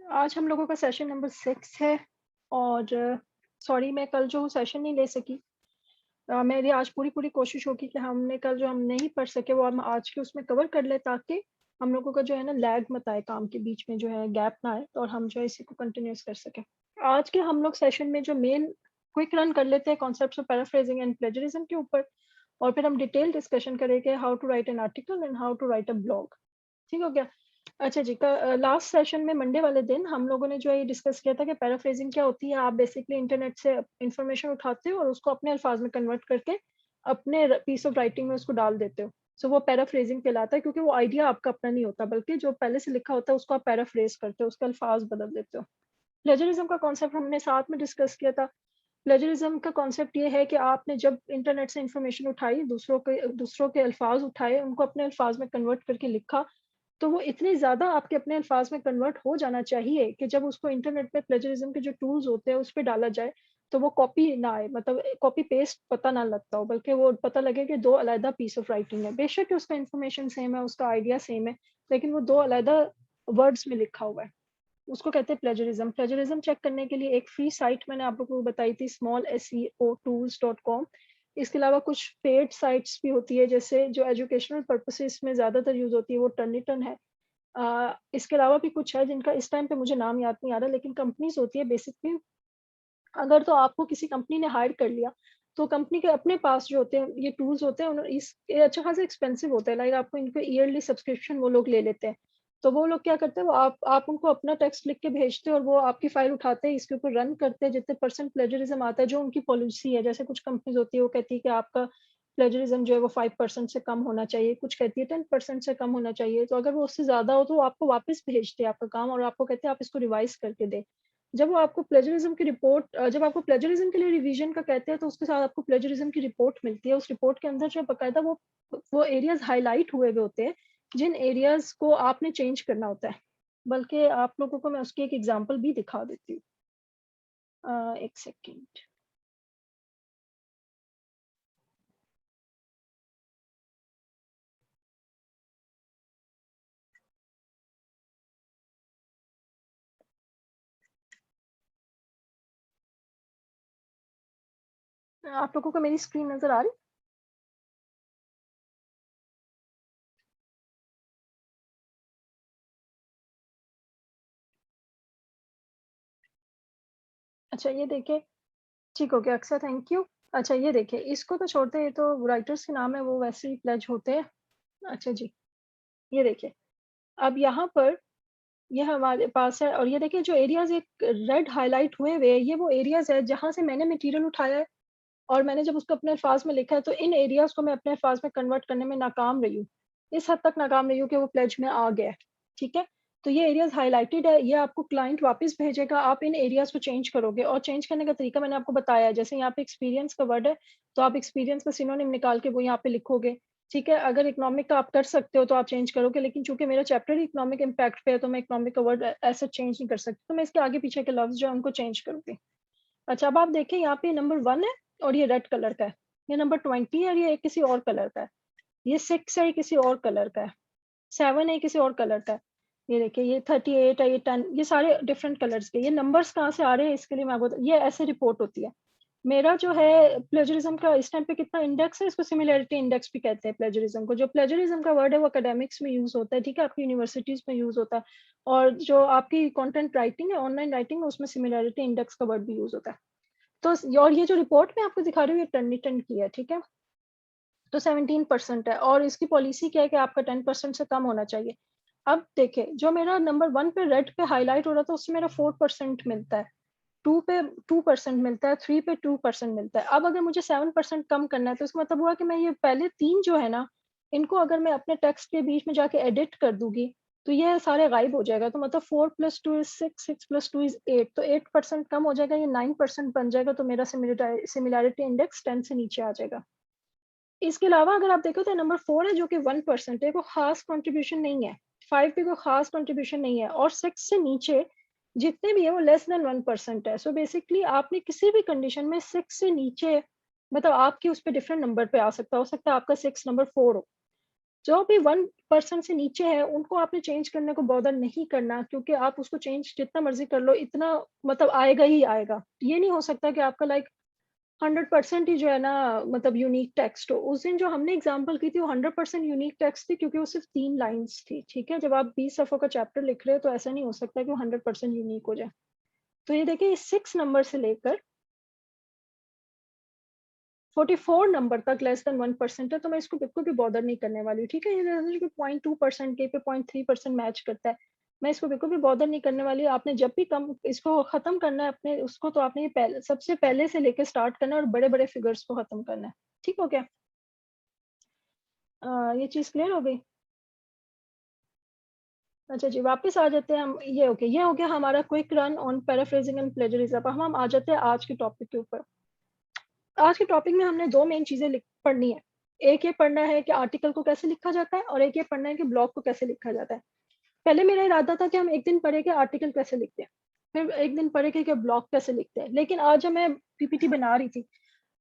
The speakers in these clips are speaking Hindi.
आज हम लोगों का सेशन नंबर 6 है और सॉरी मैं कल जो सेशन नहीं ले सकी। मेरी आज पूरी कोशिश होगी कि हमने कल जो हम नहीं पढ़ सके वो हम आज के उसमें कवर कर लें ताकि हम लोगों का जो है ना लैग मत आए, काम के बीच में जो है गैप ना आए और हम जो है इसी को कंटिन्यूअस कर सकें। आज के हम लोग सेशन में जो मेन क्विक रन कर लेते हैं concepts of paraphrasing and plagiarism के ऊपर और फिर हम डिटेल डिस्कशन करेंगे how to write an article and how to write a blog. ठीक हो गया? अच्छा जी, लास्ट सेशन में मंडे वाले दिन हम लोगों ने जो है ये डिस्कस किया था कि पैराफ्रेजिंग क्या होती है। आप बेसिकली इंटरनेट से इन्फॉर्मेशन उठाते हो और उसको अपने अल्फाज में कन्वर्ट करके अपने पीस ऑफ राइटिंग में उसको डाल देते हो। सो वो पैराफ्रेजिंग कहलाता है क्योंकि वो आइडिया आपका अपना नहीं होता बल्कि जो पहले से लिखा होता है उसको आप पैराफ्रेज करते हो, उसके अल्फाज बदल देते हो। प्लेजरिज्म का कॉन्सेप्ट हमने साथ में डिस्कस किया था। प्लेजरिज्म का कॉन्सेप्ट ये है कि आपने जब इंटरनेट से इन्फॉर्मेशन उठाई, दूसरों के अल्फाज उठाए, उनको अपने अल्फाज में कन्वर्ट करके लिखा, तो वो इतनी ज़्यादा आपके अपने अल्फाज में कन्वर्ट हो जाना चाहिए कि जब उसको इंटरनेट पे प्लेजरिज्म के जो टूल्स होते हैं उस पे डाला जाए, तो वो कॉपी ना आए, मतलब कॉपी पेस्ट पता ना लगता हो, बल्कि वो पता लगे कि 2 अलग पीस ऑफ राइटिंग है। बेशक उसका इन्फॉर्मेशन सेम है, उसका आइडिया सेम है, लेकिन वो 2 अलग वर्ड्स में लिखा हुआ है। उसको कहते हैं प्लेजरिज्म। प्लेजरिज्म चेक करने के लिए एक फ्री साइट मैंने आप लोगों को बताई थी, smallseotools.com। इसके अलावा कुछ पेड साइट्स भी होती है, जैसे जो एजुकेशनल पर्पसेस में ज़्यादातर यूज़ होती है वो टर्निटन है। इसके अलावा भी कुछ है जिनका इस टाइम पे मुझे नाम याद नहीं आ रहा, लेकिन कंपनीज़ होती है बेसिकली। अगर तो आपको किसी कंपनी ने हायर कर लिया, तो कंपनी के अपने पास जो होते हैं ये टूल्स होते हैं, ये अच्छा खासा एक्सपेंसिव होता है, लाइक आपको इनके ईयरली सब्सक्रिप्शन वो लोग ले लेते हैं। तो वो लोग क्या करते हैं, वो आप उनको अपना टेक्स्ट लिख के भेजते हैं और वो आपकी फाइल उठाते हैं, इसके ऊपर रन करते हैं, जितने परसेंट प्लेजरिज्म आता है जो उनकी पॉलिसी है। जैसे कुछ कंपनीज होती है वो कहती है कि आपका प्लेजरिज्म जो है वो 5% से कम होना चाहिए, कुछ कहती है 10% से कम होना चाहिए। तो अगर वो उससे ज़्यादा हो तो वो आपको वापस भेजते हैं आपका काम और आपको कहते हैं आप इसको रिवाइज़ करके दें। जब आपको प्लेजरिज्म के लिए रिवीजन का कहते हैं, तो उसके साथ आपको प्लेजरिज्म की रिपोर्ट मिलती है। उस रिपोर्ट के अंदर जो है बाकायदा वो एरियाज़ हाइलाइट हुए हुए होते हैं, जिन एरियाज़ को आपने चेंज करना होता है। बल्कि आप लोगों को मैं उसकी एक एग्ज़ाम्पल भी दिखा देती हूँ। 1 सेकंड। आप लोगों को मेरी स्क्रीन नज़र आ रही? अच्छा ये देखिए, ठीक हो गया अक्सर, थैंक यू। अच्छा ये देखिए, इसको तो छोड़ते हैं, ये तो राइटर्स के नाम है, वो वैसे ही प्लेज होते हैं। अच्छा जी, ये देखिए, अब यहाँ पर ये हमारे पास है और ये देखिए जो एरियाज़ एक रेड हाइलाइट हुए हुए हैं, ये वो एरियाज़ है जहाँ से मैंने मटीरियल उठाया है और मैंने जब उसको अपने अल्फ़ाज़ में लिखा है, तो इन एरियाज़ को मैं अपने अल्फ़ाज़ में कन्वर्ट करने में नाकाम रही हूँ। इस हद तक नाकाम रही हूँ कि वो प्लेज में आ गया है, ठीक है? तो ये एरियाज़ हाइलाइटेड है, ये आपको क्लाइंट वापस भेजेगा, आप इन एरियाज़ को चेंज करोगे और चेंज करने का तरीका मैंने आपको बताया है। जैसे यहाँ पे एक्सपीरियंस का वर्ड है, तो आप एक्सपीरियंस का सिनोनिम निकाल के वो यहाँ पे लिखोगे, ठीक है? अगर इकोनॉमिक का आप कर सकते हो तो आप चेंज करोगे, लेकिन चूँकि मेरा चैप्टर ही इकोनॉमिक इम्पैक्ट पे है, तो मैं इकोनॉमिक का वर्ड ऐसा चेंज नहीं कर सकती, तो मैं इसके आगे-पीछे के लफ्ज़ जो है उनको चेंज करूँगी। अच्छा, अब आप देखें यहाँ पे नंबर 1 है और ये रेड कलर का है। ये नंबर 20 है और ये किसी और कलर का है। ये 6 है, ये किसी और कलर का है। 7 है, ये किसी और कलर का है। ये देखिए, ये 38 है, ये 10, ये सारे डिफरेंट कलर्स के। ये नंबर्स कहाँ से आ रहे हैं इसके लिए मैं आपको ये ऐसे रिपोर्ट होती है। मेरा जो है प्लेजरिज्म का इस टाइम पे कितना इंडेक्स है, इसको सिमिलैरिटी इंडेक्स भी कहते हैं प्लेजरिज्म को। जो प्लेजरिज्म का वर्ड है वो एकेडमिक्स में यूज़ होता है, ठीक है? आपकी यूनिवर्सिटीज़ में यूज़ होता है और जो आपकी कंटेंट राइटिंग है, ऑनलाइन राइटिंग है, उसमें सिमिलैरिटी इंडेक्स का वर्ड भी यूज़ होता है। तो और ये जो रिपोर्ट मैं आपको दिखा रही हूँ, ये टर्निटन की है, ठीक है? तो 17% है और इसकी पॉलिसी क्या है कि आपका 10% से कम होना चाहिए। अब देखिए, जो मेरा नंबर 1 पे रेड पे हाइलाइट हो रहा था, उसमें मेरा 4% मिलता है, 2 पे 2% मिलता है, 3 पे 2% मिलता है। अब अगर मुझे 7% कम करना है, तो इसका मतलब हुआ कि मैं ये पहले 3 जो है ना, इनको अगर मैं अपने टेक्स्ट के बीच में जाके एडिट कर दूँगी, तो ये सारे गायब हो जाएगा। तो मतलब 4 + 2 = 6, 6 + 2 = 8, तो 8% कम हो जाएगा, ये 9% बन जाएगा, तो मेरा सिमिलैरिटी इंडेक्स 10 से नीचे आ जाएगा। इसके अलावा अगर आप देखो तो नंबर 4 है जो कि 1% है, कोई ख़ास कंट्रीब्यूशन नहीं है। 5 भी कोई ख़ास कंट्रीब्यूशन नहीं है और 6 से नीचे जितने भी हैं वो लेस देन 1% है। सो बेसिकली आपने किसी भी कंडीशन में 6 से नीचे, मतलब आपके उस पे डिफरेंट नंबर पे आ सकता है। हो सकता है आपका 6 नंबर 4 हो। जो भी 1% से नीचे है उनको आपने चेंज करने को बॉदर नहीं करना, क्योंकि आप उसको चेंज जितना मर्ज़ी कर लो, इतना मतलब आएगा ही आएगा। ये नहीं हो सकता कि आपका लाइक 100% ही जो है ना मतलब यूनिक टेक्स्ट हो। उस दिन जो हमने एग्ज़ाम्पल की थी वो 100% यूनिक टेक्स्ट थी, क्योंकि वो सिर्फ़ 3 लाइन्स थी, ठीक है? जब आप 20 सफ़ों का चैप्टर लिख रहे हो तो ऐसा नहीं हो सकता कि वो 100% यूनिक हो जाए। तो ये देखिए 6 नंबर से लेकर 44 नंबर तक लेस देन 1% है, तो मैं इसको बिल्कुल भी बॉदर नहीं करने वाली हूँ, ठीक है? ये जो कि 0.2% कहीं पे 0.3% मैच करता है, मैं इसको बिल्कुल भी बॉदर नहीं करने वाली हूँ। आपने जब भी कम इसको खत्म करना है अपने उसको, तो आपने ये पहले सबसे पहले से लेके स्टार्ट करना है और बड़े-बड़े फिगर्स को खत्म करना है। ठीक हो गया? ये चीज़ क्लियर हो गई? अच्छा जी, वापस आ जाते हैं हम, ये ओके, ये हो गया हमारा quick run on paraphrasing and plagiarism. अब हम आ जाते हैं आज के टॉपिक के ऊपर। आज के टॉपिक में हमने 2 मेन चीज़ें लिख पढ़नी है। एक ये पढ़ना है कि आर्टिकल को कैसे लिखा जाता है, और एक ये पढ़ना है कि ब्लॉग को कैसे लिखा जाता है। पहले मेरा इरादा था कि हम एक दिन पढ़े कि आर्टिकल कैसे लिखते हैं, फिर एक दिन पढ़े कि ब्लॉग कैसे लिखते हैं। लेकिन आज जब मैं पीपीटी बना रही थी,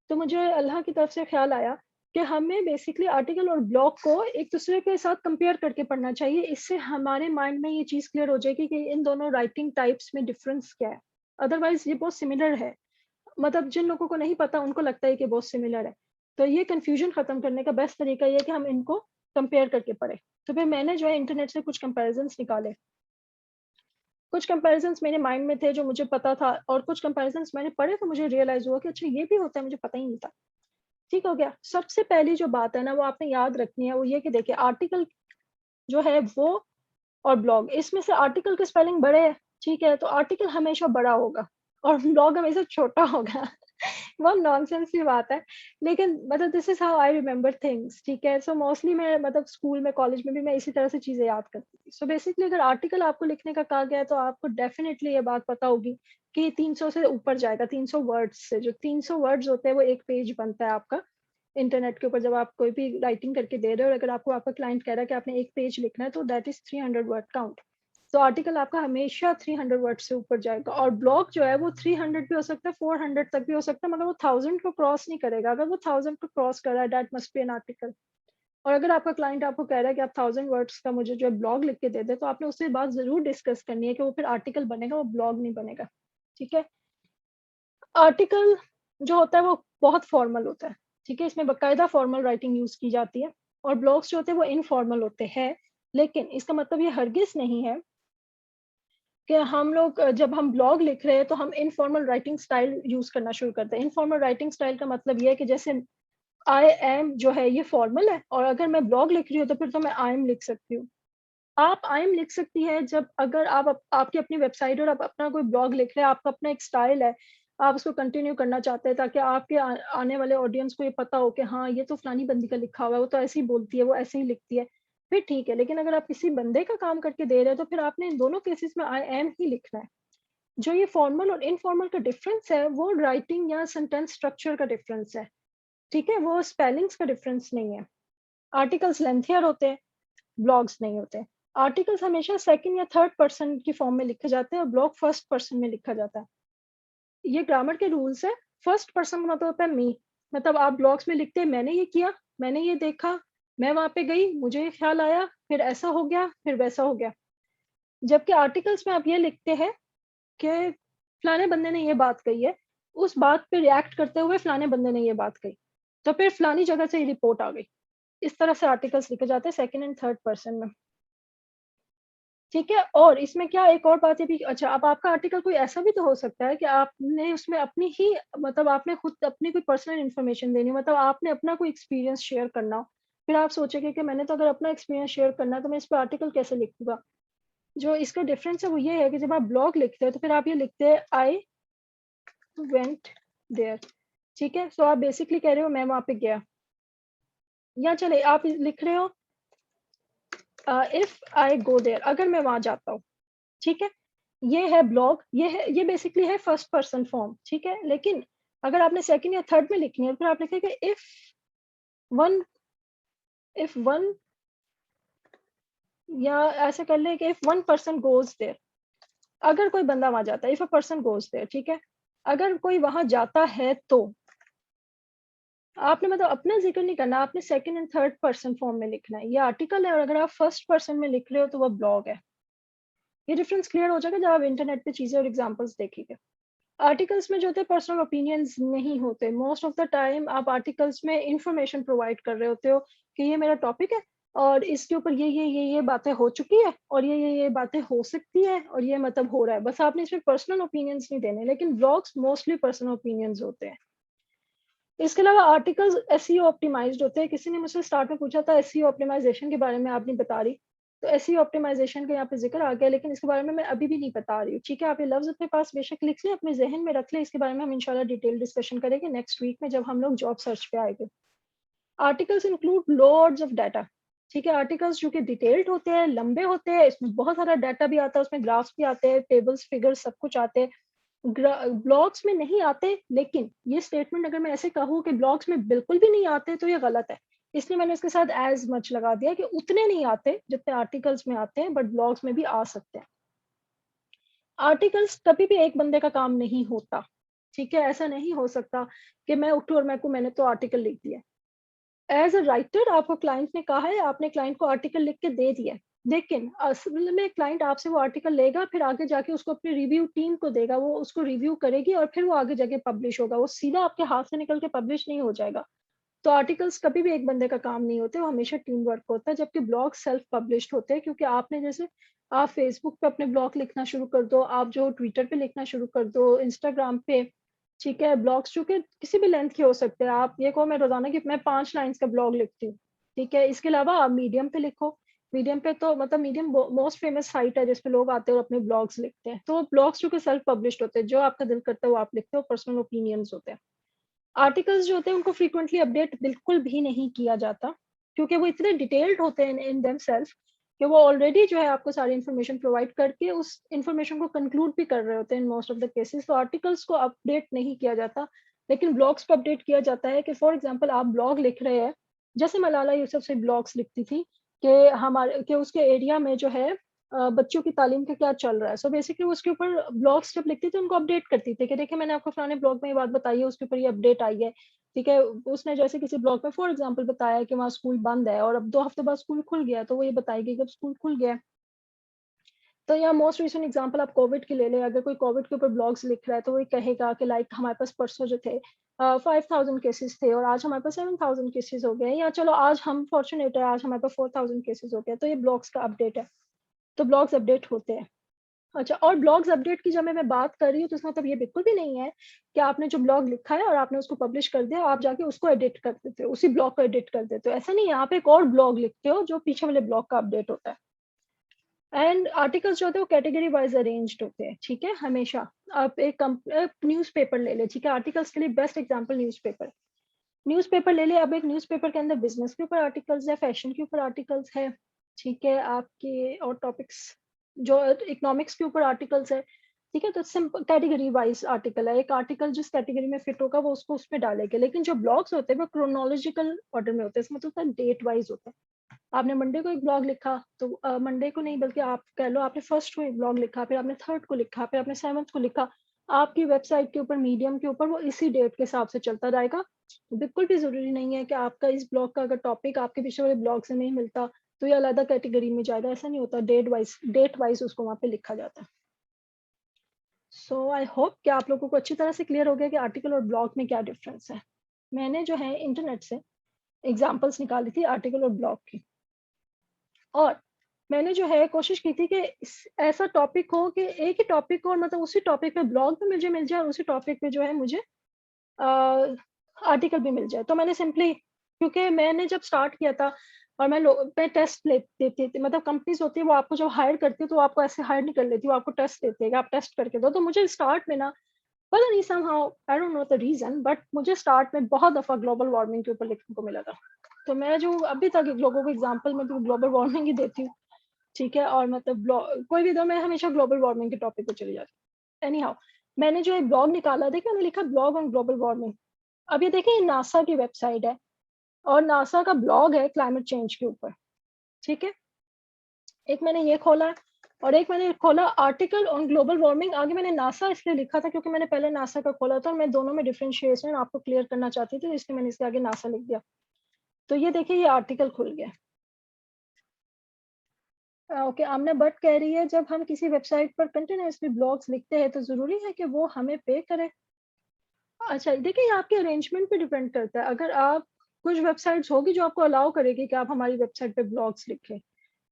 तो मुझे अल्लाह की तरफ से ख़्याल आया कि हमें बेसिकली आर्टिकल और ब्लॉग को एक-दूसरे के साथ कंपेयर करके पढ़ना चाहिए। इससे हमारे माइंड में ये चीज़ क्लियर हो जाएगी कि इन दोनों राइटिंग टाइप्स में डिफ़रेंस क्या है। अदरवाइज़ ये बहुत सिमिलर है। मतलब जिन लोगों को नहीं पता उनको लगता है कि बहुत सिमिलर है। तो ये कन्फ्यूज़न ख़त्म करने का बेस्ट तरीका ये है कि हम इनको कंपेयर करके पढ़ें। तो फिर मैंने जो है इंटरनेट से कुछ कंपैरिज़न्स निकाले। कुछ कंपैरिज़न्स मेरे माइंड में थे जो मुझे पता था, और कुछ कंपैरिज़न्स मैंने पढ़े तो मुझे रियलाइज़ हुआ कि अच्छा ये भी होता है, मुझे पता ही नहीं था। ठीक हो गया? सबसे पहली जो बात है ना वो आपने याद रखनी है, वो ये कि देखिए आर्टिकल जो है वो और ब्लॉग, इसमें से आर्टिकल की स्पेलिंग बड़े है, ठीक है? तो आर्टिकल हमेशा बड़ा होगा और ब्लॉग हमेशा छोटा होगा। बहुत नॉनसेंस की बात है, लेकिन मतलब this is how I remember things, ठीक है? सो मोस्टली मैं मतलब स्कूल में, कॉलेज में भी मैं इसी तरह से चीज़ें याद करती थी। सो बेसिकली अगर आर्टिकल आपको लिखने का कहा गया है, तो आपको डेफिनिटली ये बात पता होगी कि 300 से ऊपर जाएगा, 300 वर्ड्स से। जो 300 वर्ड्स होते हैं, वो 1 पेज बनता है आपका। इंटरनेट के ऊपर जब आप कोई भी राइटिंग करके दे रहे हो और अगर आपको आपका क्लाइंट कह रहा है कि आपने 1 पेज लिखना है, तो दैट इज़ 300 वर्ड काउंट। तो आर्टिकल आपका हमेशा 300 वर्ड से ऊपर जाएगा, और ब्लॉग जो है वो 300 भी हो सकता है, 400 तक भी हो सकता है, मगर वो 1000 को क्रॉस नहीं करेगा। अगर वो 1000 को क्रॉस कर रहा है, that must be an article. और अगर आपका क्लाइंट आपको कह रहा है कि आप 1000 वर्ड्स का मुझे जो है ब्लॉग लिख के दे दें, तो आपने उससे बात ज़रूर डिस्कस करनी है कि वो फिर आर्टिकल बनेगा, वो ब्लॉग नहीं बनेगा। ठीक है? आर्टिकल जो होता है वो बहुत फॉर्मल होता है, ठीक है? इसमें बाकायदा फॉर्मल राइटिंग यूज़ की जाती है, और ब्लॉग्स जो होते हैं वो इनफॉर्मल होते हैं। लेकिन इसका मतलब ये हरगिज़ नहीं है कि हम लोग जब हम ब्लॉग लिख रहे हैं तो हम इनफॉर्मल राइटिंग स्टाइल यूज़ करना शुरू करते हैं। इनफॉर्मल राइटिंग स्टाइल का मतलब ये है कि जैसे आई एम जो है ये फॉर्मल है, और अगर मैं ब्लॉग लिख रही हूँ तो फिर तो मैं आई एम लिख सकती हूँ। आप आई एम लिख सकती हैं जब अगर आप आपकी अपनी वेबसाइट और आप अपना कोई ब्लॉग लिख रहे हैं, आपका अपना एक स्टाइल है, आप उसको कंटिन्यू करना चाहते हैं ताकि आपके आने वाले ऑडियंस को ये पता हो कि हाँ, ये तो फलानी बंदी का लिखा हुआ है, वो तो ऐसे ही बोलती है, वो ऐसे ही लिखती है, फिर ठीक है। लेकिन अगर आप किसी बंदे का काम करके दे रहे हैं, तो फिर आपने इन दोनों केसेस में आई एम ही लिखना है। जो ये फॉर्मल और इनफॉर्मल का डिफरेंस है, वो राइटिंग या सेंटेंस स्ट्रक्चर का डिफरेंस है, ठीक है? वो स्पेलिंग्स का डिफरेंस नहीं है। आर्टिकल्स लेंथियर होते हैं, ब्लॉग्स नहीं होते। आर्टिकल्स हमेशा सेकंड या थर्ड पर्सन की फॉर्म में लिखे जाते हैं और ब्लॉग फर्स्ट पर्सन में लिखा जाता है। ये ग्रामर के रूल्स हैं। फर्स्ट पर्सन का मतलब होता है मी, मतलब आप ब्लॉग्स में लिखते हैं मैंने ये किया, मैंने ये देखा, मैं वहाँ पे गई, मुझे ये ख़्याल आया, फिर ऐसा हो गया, फिर वैसा हो गया। जबकि आर्टिकल्स में आप ये लिखते हैं कि फलाने बंदे ने ये बात कही है, उस बात पे रिएक्ट करते हुए फलाने बंदे ने ये बात कही, तो फिर फलानी जगह से ये रिपोर्ट आ गई। इस तरह से आर्टिकल्स लिखे जाते हैं सेकंड एंड थर्ड पर्सन में। ठीक है? और इसमें क्या एक और बात ये भी, अच्छा अब आपका आर्टिकल कोई ऐसा भी तो हो सकता है कि आपने उसमें अपनी ही मतलब आपने खुद अपनी कोई पर्सनल इन्फॉर्मेशन देनी हो, मतलब आपने अपना कोई एक्सपीरियंस शेयर करना हो। फिर आप सोचेंगे कि मैंने तो अगर अपना एक्सपीरियंस शेयर करना है तो मैं इस पे आर्टिकल कैसे लिखूँगा? जो इसका डिफरेंस है वो ये है कि जब आप ब्लॉग लिखते हो तो फिर आप ये लिखते हैं आई वेंट देयर, ठीक है? सो आप बेसिकली कह रहे हो मैं वहाँ पे गया, या चलिए आप लिख रहे हो इफ आई गो देयर, अगर मैं वहाँ जाता हूँ, ठीक है? ये है ब्लॉग, ये बेसिकली है फर्स्ट पर्सन फॉर्म, ठीक है? लेकिन अगर आपने सेकंड या थर्ड में लिखनी है, फिर आप लिखेंगे वन इफ वन, या ऐसे कर लें कि if one person goes there, अगर कोई बंदा वहाँ जाता है, if a person goes there, ठीक है? अगर कोई वहाँ जाता है तो, आपने मतलब अपना ज़िक्र नहीं करना, आपने second and third person form में लिखना है। ये आर्टिकल है और अगर आप फर्स्ट पर्सन में लिख रहे हो तो वो ब्लॉग है। ये डिफरेंस क्लियर हो जाएगा जब आप इंटरनेट पे चीज़ें और एग्ज़ाम्पल्स देखेंगे। आर्टिकल्स में जो होते हैं पर्सनल ओपिनियंस नहीं होते। मोस्ट ऑफ द टाइम आप आर्टिकल्स में इन्फॉर्मेशन प्रोवाइड कर रहे होते हो कि ये मेरा टॉपिक है और इसके ऊपर ये बातें हो चुकी है और ये बातें हो सकती है और ये मतलब हो रहा है। बस आपने इसमें पर्सनल ओपिनियंस नहीं देने, लेकिन ब्लॉग्स मोस्टली पर्सनल ओपिनियंस होते हैं। इसके अलावा आर्टिकल्स एसईओ ऑप्टिमाइज्ड होते हैं। किसी ने मुझसे स्टार्ट में पूछा था एसईओ ऑप्टिमाइजेशन के बारे में, आप नहीं बता रही। तो एसईओ ऑप्टिमाइजेशन का यहाँ पे ज़िक्र आ गया, लेकिन इसके बारे में मैं अभी भी नहीं बता रही हूँ, ठीक है? आप ये लफ्ज़ अपने पास बेशक लिख लें, अपने ज़हन में रख लें, इसके बारे में हम इंशाल्लाह डिटेल डिस्कशन करेंगे नेक्स्ट वीक में जब हम लोग जॉब सर्च पे आएँगे। Articles include lots of data, ठीक है? आर्टिकल्स जो कि डिटेल्ड होते हैं, लंबे होते हैं, इसमें बहुत सारा डाटा भी आता है, उसमें ग्राफ्स भी आते हैं, टेबल्स, फिगर्स सब कुछ आते हैं। ब्लॉग्स में नहीं आते, लेकिन ये स्टेटमेंट अगर मैं ऐसे कहूँ कि ब्लॉग्स में बिल्कुल भी नहीं आते तो ये गलत है। इसलिए मैंने इसके साथ एज मच लगा दिया कि उतने नहीं आते जितने आर्टिकल्स में आते हैं, बट ब्लॉग्स में भी आ सकते हैं। आर्टिकल्स कभी भी एक बंदे का काम नहीं होता, ठीक है? ऐसा नहीं हो सकता कि मैं उठूँ और मैंने तो आर्टिकल लिख दिया। एज अ राइटर आपको क्लाइंट ने कहा है, आपने क्लाइंट को आर्टिकल लिख के दे दिया है। लेकिन असल में क्लाइंट आपसे वो आर्टिकल लेगा, फिर आगे जाके उसको अपनी रिव्यू टीम को देगा, वो उसको रिव्यू करेगी और फिर वो आगे जाके पब्लिश होगा। वो सीधा आपके हाथ से निकल के पब्लिश नहीं हो जाएगा। तो आर्टिकल्स कभी भी एक बंदे का काम नहीं होते, वो हमेशा टीम वर्क होता है, जबकि ब्लॉग सेल्फ पब्लिश्ड होते हैं, क्योंकि आपने जैसे आप फेसबुक पे अपने ब्लॉग लिखना शुरू कर दो, आप जो ट्विटर पे लिखना शुरू कर दो, इंस्टाग्राम पे, ठीक है? ब्लॉग्स जो कि किसी भी लेंथ के हो सकते हैं। आप ये कहो मैं रोज़ाना की मैं 5 लाइन्स का ब्लॉग लिखती हूँ, ठीक है? इसके अलावा आप मीडियम पे लिखो। मीडियम पे तो मतलब मीडियम मोस्ट फेमस साइट है जिस पे लोग आते हैं और अपने ब्लॉग्स लिखते हैं। तो ब्लॉग्स जो कि सेल्फ पब्लिश्ड होते हैं, जो आपका दिल करता है वो आप लिखते हो, पर्सनल ओपिनियंस होते हैं। आर्टिकल्स जो होते हैं उनको फ्रीक्वेंटली अपडेट बिल्कुल भी नहीं किया जाता, क्योंकि वो इतने डिटेल्ड होते हैं इन देमसेल्फ कि वो ऑलरेडी जो है आपको सारी इन्फॉर्मेशन प्रोवाइड करके उस इन्फॉर्मेशन को कंक्लूड भी कर रहे होते हैं in most of the cases. तो आर्टिकल्स को अपडेट नहीं किया जाता, लेकिन ब्लॉग्स को अपडेट किया जाता है कि फॉर एग्जांपल आप ब्लॉग लिख रहे हैं, जैसे मलाला यूसुफ से ब्लॉग्स लिखती थी कि हमारे कि उसके एरिया में जो है बच्चों की तालीम का क्या चल रहा है। सो बेसिकली उसके ऊपर ब्लॉग्स जब लिखती थी उनको अपडेट करती थी कि देखिए मैंने आपको फलाने ब्लॉग में ये बात बताई है, उसके ऊपर ये अपडेट आई है, ठीक है? उसने जैसे किसी ब्लॉग में फॉर एग्जांपल बताया कि वहाँ स्कूल बंद है और अब 2 हफ्ते बाद स्कूल खुल गया, तो वो ये बताएगी कि अब स्कूल खुल गया है। तो यहाँ मोस्ट रीसेंट एग्जांपल आप कोविड की ले लें, अगर कोई कोविड के ऊपर ब्लॉग्स लिख रहा है, तो वो ये कहेगा कि लाइक हमारे पास परसों जो थे 5000 केसेज़ थे और आज हमारे पास 7000 केसेज़ हो गए हैं, या चलो आज हम फॉर्च्यूनेट है, आज हमारे पास 4000 केसेज़ हो गए हैं, तो ये ब्लॉग्स का अपडेट है। तो ब्लॉग्स अपडेट होते हैं। अच्छा, और ब्लॉग्स अपडेट की जब मैं बात कर रही हूँ, तो इसका मतलब ये बिल्कुल भी नहीं है कि आपने जो ब्लॉग लिखा है और आपने उसको पब्लिश कर दिया, आप जाके उसको एडिट कर देते हो, उसी ब्लॉग को एडिट कर देते हो। ऐसा नहीं है, आप एक और ब्लॉग लिखते हो जो पीछे वाले ब्लॉग का अपडेट होता है। एंड आर्टिकल्स जो होते हैं वो कैटेगरी वाइज़ अरेंज्ड होते हैं, ठीक है? हमेशा। आप एक न्यूज़पेपर ले लें, ठीक है? आर्टिकल्स के लिए बेस्ट एग्ज़ाम्पल न्यूज़पेपर। न्यूज़पेपर ले लें, अब एक न्यूज़पेपर के अंदर बिज़नेस के ऊपर आर्टिकल्स है, फैशन के ऊपर आर्टिकल्स है, ठीक है? आपके और टॉपिक्स जो इकोनॉमिक्स के ऊपर आर्टिकल्स है, ठीक है? तो सिंपल कैटेगरी वाइज़ आर्टिकल है, एक आर्टिकल जिस कैटेगरी में फिट होगा वो उसको उसमें डालेंगे। लेकिन जो ब्लॉग्स होते हैं वो क्रोनोलॉजिकल ऑर्डर में होते हैं, इसका मतलब होता है डेट वाइज़ होता है। आपने मंडे को एक ब्लॉग लिखा, तो मंडे को नहीं बल्कि आप कह लो आपने फर्स्ट को एक ब्लॉग लिखा, फिर आपने थर्ड को लिखा, फिर आपने सेवंथ को लिखा। आपकी वेबसाइट के ऊपर, मीडियम के ऊपर वो इसी डेट के हिसाब से चलता जाएगा। बिल्कुल भी ज़रूरी नहीं है कि आपका इस ब्लॉग का अगर टॉपिक आपके पिछले वाले ब्लॉग से नहीं मिलता, तो ये अलग कैटेगरी में जाएगा, ऐसा नहीं होता। डेट वाइज़ उसको वहाँ पे लिखा जाता है। सो आई होप कि आप लोगों को अच्छी तरह से क्लियर हो गया कि आर्टिकल और ब्लॉग में क्या डिफरेंस है। मैंने जो है इंटरनेट से एग्ज़ाम्पल्स निकाली थी आर्टिकल और ब्लॉग की, और मैंने जो है कोशिश की थी कि ऐसा टॉपिक हो कि एक ही टॉपिक हो और मतलब उसी टॉपिक पे ब्लॉग भी मुझे मिल जाए और उसी टॉपिक पे जो है मुझे आर्टिकल भी मिल जाए। तो मैंने सिंपली, क्योंकि मैंने जब स्टार्ट किया था और मैं टेस्ट देती थी, मतलब कंपनीज होती है वो आपको जब हायर करती है तो वो आपको ऐसे हायर नहीं कर लेती, वो आपको टेस्ट देती है कि आप टेस्ट करके दो। तो मुझे स्टार्ट में ना पता नहीं somehow I don't know the reason, but मुझे स्टार्ट में बहुत दफा ग्लोबल वार्मिंग के ऊपर लिखने को मिला था। तो मैं जो अभी तक लोगों को एग्जाम्पल में तो ग्लोबल वार्मिंग ही देती हूँ, ठीक है? और मतलब कोई भी दो, मैं हमेशा ग्लोबल वार्मिंग के टॉपिक पे चली जाती हूँ। एनी हाउ, मैंने जो एक ब्लॉग निकाला, देखिए मैंने लिखा ब्लॉग ऑन ग्लोबल वार्मिंग। अब ये देखिए ये नासा की वेबसाइट है और नासा का ब्लॉग है क्लाइमेट चेंज के ऊपर, ठीक है? एक मैंने ये खोला है, और एक मैंने खोला आर्टिकल ऑन ग्लोबल वार्मिंग, आगे मैंने नासा इसलिए लिखा था क्योंकि मैंने पहले नासा का खोला था और मैं दोनों में डिफरेंशिएशन आपको क्लियर करना चाहती थी, इसलिए मैंने इसके आगे नासा लिख दिया। तो ये देखिए ये आर्टिकल खुल गया। ओके, आमना भट्ट कह रही है जब हम किसी वेबसाइट पर कंटिन्यूअसली ब्लॉग्स लिखते हैं तो ज़रूरी है कि वो हमें पे करे? अच्छा, देखिए ये आपके अरेंजमेंट पे डिपेंड करता है। अगर आप कुछ वेबसाइट्स होगी जो आपको अलाउ करेगी कि आप हमारी वेबसाइट पे ब्लॉग्स लिखें।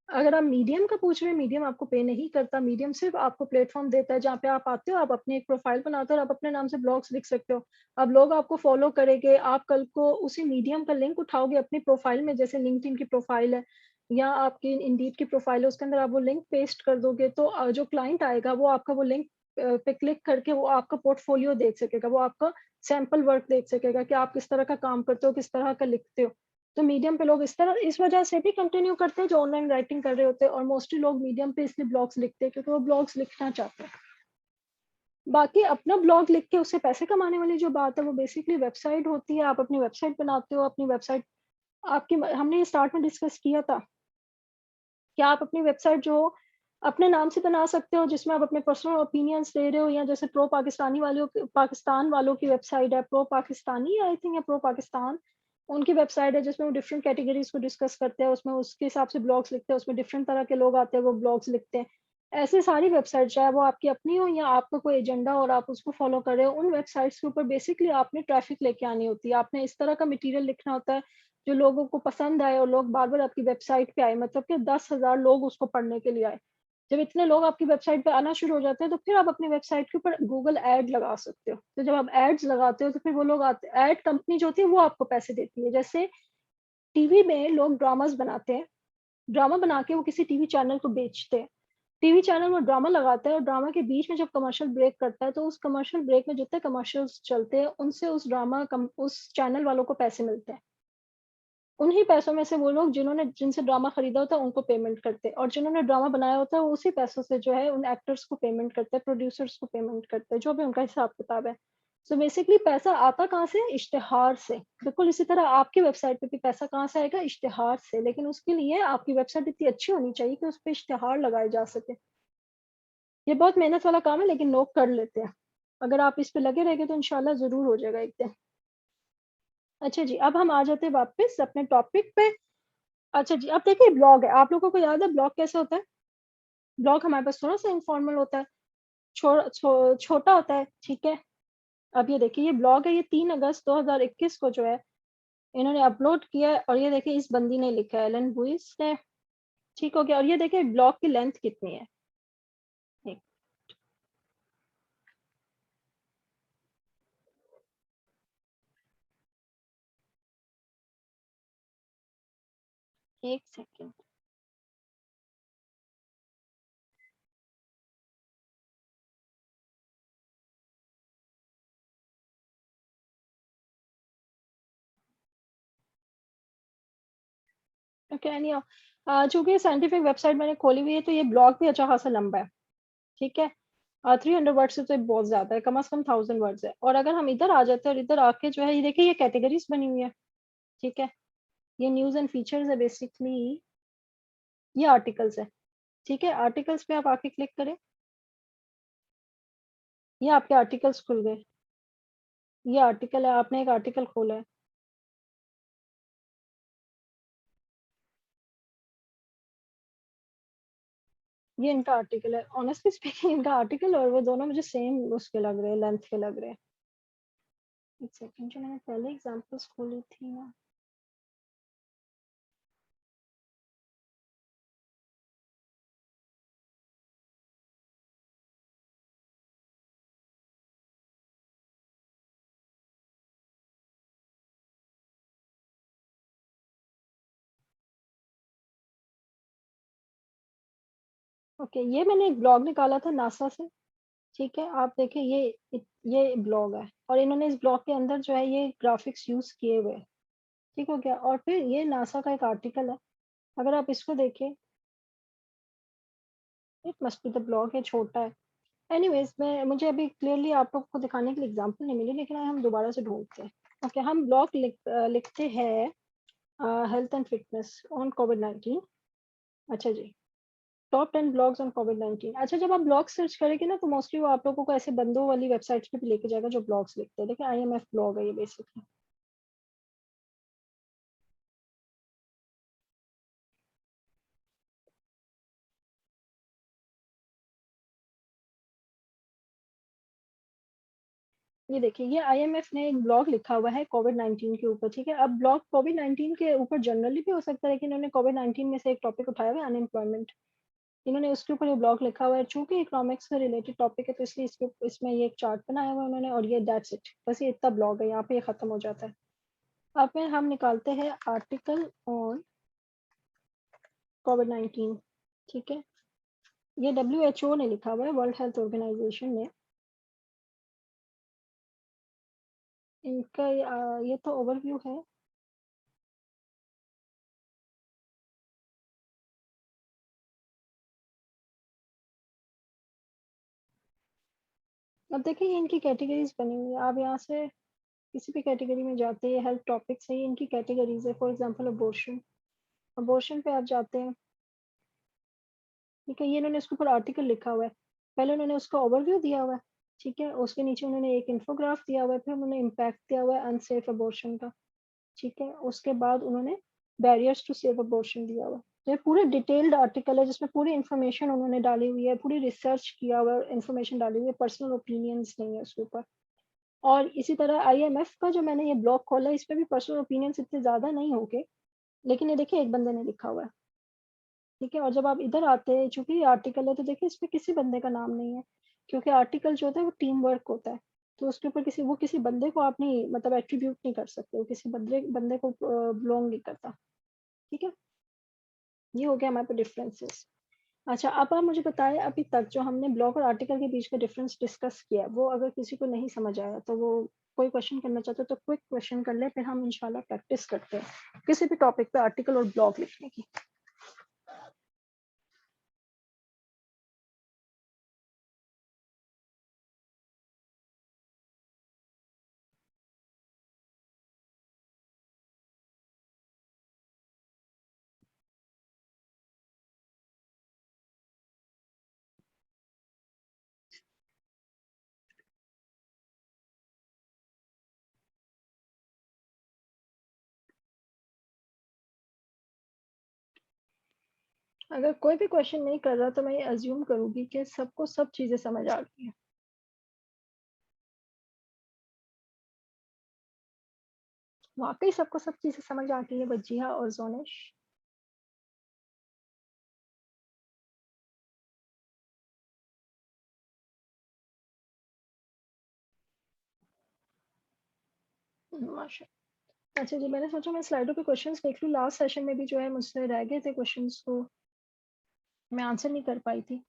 अगर आप मीडियम का पूछ रहे हैं, मीडियम आपको पे नहीं करता। मीडियम सिर्फ़ आपको प्लेटफ़ॉर्म देता है जहाँ पे आप आते हो, आप अपनी एक प्रोफ़ाइल बनाते हो और आप अपने नाम से ब्लॉग्स लिख सकते हो। अब लोग आपको फ़ॉलो करेंगे, आप कल को उसी मीडियम का लिंक उठाओगे अपनी प्रोफ़ाइल में, जैसे लिंक्डइन की प्रोफ़ाइल है या आपकी इंडीड की प्रोफ़ाइल है, उसके अंदर आप वो लिंक पेस्ट कर दोगे तो जो क्लाइंट आएगा वो आपका वो लिंक पे क्लिक करके वो आपका पोर्टफ़ोलियो देख सकेगा, वो आपका सैंपल वर्क देख सकेगा कि आप किस तरह का काम करते हो, किस तरह का लिखते हो। तो मीडियम पे लोग इस वजह से भी कंटिन्यू करते हैं जो ऑनलाइन राइटिंग कर रहे होते हैं, और मोस्टली लोग मीडियम पे इसलिए ब्लॉग्स लिखते हैं क्योंकि वो ब्लॉग्स लिखना चाहते हैं। बाकी अपना ब्लॉग लिख के उससे पैसे कमाने वाली जो बात है वो बेसिकली वेबसाइट होती है। आप अपनी वेबसाइट बनाते हो, अपनी वेबसाइट आपकी हमने ये स्टार्ट में डिस्कस किया था कि आप अपनी वेबसाइट जो अपने नाम से बना सकते हो जिसमें आप अपने पर्सनल ओपिनियंस दे रहे हो, या जैसे प्रो पाकिस्तानी वालों की पाकिस्तान वालों की वेबसाइट है, प्रो पाकिस्तानी आई थिंक, या प्रो पाकिस्तान उनकी वेबसाइट है जिसमें वो डिफरेंट कैटेगरीज को डिस्कस करते हैं, उसमें उसके हिसाब से ब्लॉग्स लिखते हैं, उसमें डिफरेंट तरह के लोग आते हैं वो ब्लॉग्स लिखते हैं। ऐसे सारी वेबसाइट चाहे वो आपकी अपनी हो या आपका कोई एजेंडा और आप उसको फॉलो कर रहे हो, उन वेबसाइट्स के ऊपर बेसिकली आपने ट्रैफिक लेके आनी होती है, आपने इस तरह का मटेरियल लिखना होता है जो लोगों को पसंद आए और लोग बार-बार आपकी वेबसाइट पे आए, मतलब कि 10,000 लोग उसको पढ़ने के लिए आए। जब इतने लोग आपकी वेबसाइट पे आना शुरू हो जाते हैं, तो फिर आप अपनी वेबसाइट के ऊपर गूगल ऐड लगा सकते हो। तो जब आप एड्स लगाते हो, तो फिर वो लोग आते ऐड कंपनी जो होती है, वो आपको पैसे देती है। जैसे टीवी में लोग ड्रामास बनाते हैं, ड्रामा बना के वो किसी टीवी चैनल को बेचते हैं। टीवी चैनल वो ड्रामा लगाता है और ड्रामा के बीच में जब कमर्शियल ब्रेक करता है, तो उस कमर्शियल ब्रेक में जितने कमर्शियल्स चलते हैं, उनसे उस चैनल वालों को पैसे मिलते हैं। उन्हीं पैसों में से वो लोग जिनसे ड्रामा खरीदा होता है उनको पेमेंट करते हैं, और जिन्होंने ड्रामा बनाया होता है वो उसी पैसों से जो है उन एक्टर्स को पेमेंट करते हैं, प्रोड्यूसर्स को पेमेंट करते हैं, जो भी उनका हिसाब-किताब है। सो बेसिकली पैसा आता कहाँ से? इश्तिहार से। बिल्कुल इसी तरह आपकी वेबसाइट पे भी पैसा कहाँ से आएगा? इश्तिहार से। लेकिन उसके लिए आपकी वेबसाइट इतनी अच्छी होनी चाहिए कि उसपे इश्तिहार लगाए जा सके। ये बहुत मेहनत वाला काम है लेकिन लोग कर लेते हैं। अगर आप इस पे लगे रहेंगे तो इंशाल्लाह ज़रूर हो जाएगा एक दिन। अच्छा जी, अब हम आ जाते हैं वापस अपने टॉपिक पे। अच्छा जी, अब देखिए ब्लॉग है, आप लोगों को याद है ब्लॉग कैसे होता है? ब्लॉग हमारे पास थोड़ा-सा इन्फॉर्मल होता है, छोटा होता है, ठीक है? अब ये देखिए ये ब्लॉग है, ये 3 अगस्त 2021 को जो है इन्होंने अपलोड किया है, और ये देखिए इस बंदी ने लिखा है, एलन लुइस ने, ठीक हो गया? और ये देखिए ब्लॉग की लेंथ कितनी है? एक 1 सेकंड। ओके एनीहाउ, चूँकि साइंटिफिक वेबसाइट मैंने खोली हुई है तो ये ब्लॉग भी अच्छा खासा लंबा है, ठीक है? 300 वर्ड्स से तो बहुत ज़्यादा है, कम से कम 1000 वर्ड्स है। और अगर हम इधर आ जाते हैं और इधर आके जो है ये देखिए ये कैटेगरीज़ बनी हुई है, ठीक है? ये न्यूज़ एंड फीचर्स है बेसिकली, ये आर्टिकल्स है, ठीक है? आर्टिकल्स पे आप आके क्लिक करें, ये आपके आर्टिकल्स खुल गए। ये आर्टिकल है, आपने एक आर्टिकल खोला है, ये इनका आर्टिकल है। ऑनेस्टली स्पीकिंग इनका आर्टिकल और वो दोनों मुझे सेम उसके लग रहे हैं, लेंथ के लग रहे हैं। एक सेकंड, जो मैंने पहले एग्ज़ाम्पल्स खोली थी ना, ओके ये मैंने एक ब्लॉग निकाला था नासा से, ठीक है? आप देखिए ये ब्लॉग है और इन्होंने इस ब्लॉग के अंदर जो है ये ग्राफ़िक्स यूज़ किए हुए हैं, ठीक हो गया? और फिर ये नासा का एक आर्टिकल है, अगर आप इसको देखें, it must be the blog, ये छोटा है। एनीवेज़ मैं मुझे अभी क्लियरली आप लोग को दिखाने के लिए एग्ज़ाम्पल नहीं मिली, लेकिन हम दोबारा से ढूँढते हैं। ओके हम ब्लॉग लिखते हैं हेल्थ एंड फिटनेस ऑन कोविड-19। अच्छा जी, टॉप 10 ब्लॉग्स ऑन कोविड-19। अच्छा, जब आप ब्लॉग सर्च करेंगे ना तो मोस्टली वो आप लोगों को ऐसे बंदों वाली वेबसाइट्स पे भी लेके जाएगा जो ब्लॉग्स लिखते हैं। देखिए आईएमएफ ब्लॉग है ये बेसिकली। ये देखिए, ये आईएमएफ ने एक ब्लॉग लिखा हुआ है कोविड-19 के ऊपर, ठीक है? अब ब्लॉग कोविड-19 के ऊपर जनरली भी हो सकता है, लेकिन इन्होंने कोविड-19 में से एक टॉपिक उठाया हुआ है, अनएम्प्लॉयमेंट। इन्होंने उसके ऊपर ये ब्लॉग लिखा हुआ है, चूँकि इकोनॉमिक्स से रिलेटेड टॉपिक है तो इसलिए इसमें ये एक चार्ट बनाया हुआ है उन्होंने, और ये दैट्स इट। बस ये इतना ब्लॉग है, यहाँ पे ये खत्म हो जाता है। अब में हम निकालते हैं आर्टिकल ऑन कोविड-19, ठीक है? ये डब्ल्यूएचओ ने लिखा हुआ है, वर्ल्ड हेल्थ ऑर्गेनाइजेशन ने। इनका ये तो ओवरव्यू है। अब देखिए ये इनकी कैटेगरीज बनी हुई है। आप यहाँ से किसी भी कैटेगरी में जाते हैं, हेल्थ टॉपिक्स है, ये इनकी कैटेगरीज है। फॉर एग्जांपल अबॉर्शन, अबॉर्शन पे आप जाते हैं, ठीक है? ये इन्होंने इसके ऊपर आर्टिकल लिखा हुआ है। पहले उन्होंने उसका ओवरव्यू दिया हुआ है, ठीक है? उसके नीचे उन्होंने एक इन्फोग्राफ दिया हुआ है, फिर उन्होंने इम्पैक्ट दिया हुआ है अनसेफ अबॉर्शन का, ठीक है? उसके बाद उन्होंने बैरियर्स टू सेफ अबॉर्शन दिया हुआ है। तो ये पूरे डिटेल्ड आर्टिकल है जिसमें पूरी इन्फॉर्मेशन उन्होंने डाली हुई है, पूरी रिसर्च किया हुआ है, इन्फॉर्मेशन डाली हुई है, पर्सनल ओपिनियंस नहीं है उसके ऊपर। और इसी तरह आईएमएफ का जो मैंने ये ब्लॉग खोला है, इसमें भी पर्सनल ओपिनियंस इतने ज़्यादा नहीं होंगे, लेकिन ये देखिए एक बंदे ने लिखा हुआ है, ठीक है? और जब आप इधर आते हैं, चूँकि ये आर्टिकल है तो देखिए इसमें किसी बंदे का नाम नहीं है, क्योंकि आर्टिकल जो होता है वो टीम वर्क होता है। तो उसके ऊपर किसी बंदे को आप नहीं मतलब एट्रीब्यूट नहीं कर सकते हो, किसी बंदे बंदे को बिलॉन्ग नहीं करता, ठीक है? ये हो गया हमारे पे डिफरेंसेस। अच्छा, अब आप मुझे बताएँ अभी तक जो हमने ब्लॉग और आर्टिकल के बीच का डिफरेंस डिस्कस किया, वो अगर किसी को नहीं समझ आया तो वो कोई क्वेश्चन करना चाहता है तो क्विक क्वेश्चन कर ले, फिर हम इंशाल्लाह प्रैक्टिस करते हैं, किसी भी टॉपिक पे आर्टिकल और ब्लॉग लिखने की। अगर कोई भी क्वेश्चन नहीं कर रहा तो मैं ये अज़्यूम करूँगी कि सबको सब चीज़ें समझ आ गई हैं। वाक़ई सबको सब चीज़ें समझ आ गई है वजीहा और ज़ोनिश? माशा अच्छा जी, मैंने सोचा मैं स्लाइडों पे क्वेश्चंस देख लूँ, लास्ट सेशन में भी जो है मुझसे रह गए थे क्वेश्चंस तो मैं आंसर नहीं कर पाई थी।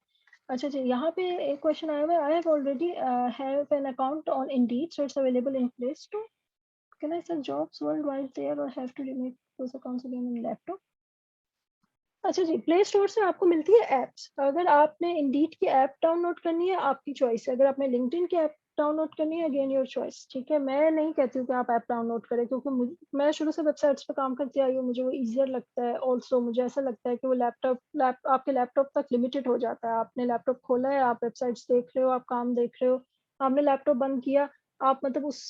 अच्छा जी, यहाँ पे एक क्वेश्चन आया हुआ है, I have already have an account on Indeed so it's available in Play Store, can I search jobs worldwide there or have to remake those accounts again in laptop? अच्छा जी, प्ले स्टोर से आपको मिलती है ऐप्स। अगर आपने इंडीड की ऐप डाउनलोड करनी है, आपकी चॉइस है। अगर आपने लिंक्डइन की ऐप डाउनलोड करनी है, अगेन योर चॉइस, ठीक है? मैं नहीं कहती हूँ कि आप ऐप डाउनलोड करें, क्योंकि मैं शुरू से वेबसाइट्स पे काम करती आई हूँ, मुझे वो ईज़ियर लगता है। ऑल्सो मुझे ऐसा लगता है कि वो आपके लैपटॉप तक लिमिटेड हो जाता है। आपने लैपटॉप खोला है, आप वेबसाइट्स देख रहे हो, आप काम देख रहे हो, आपने लैपटॉप बंद किया, आप मतलब उस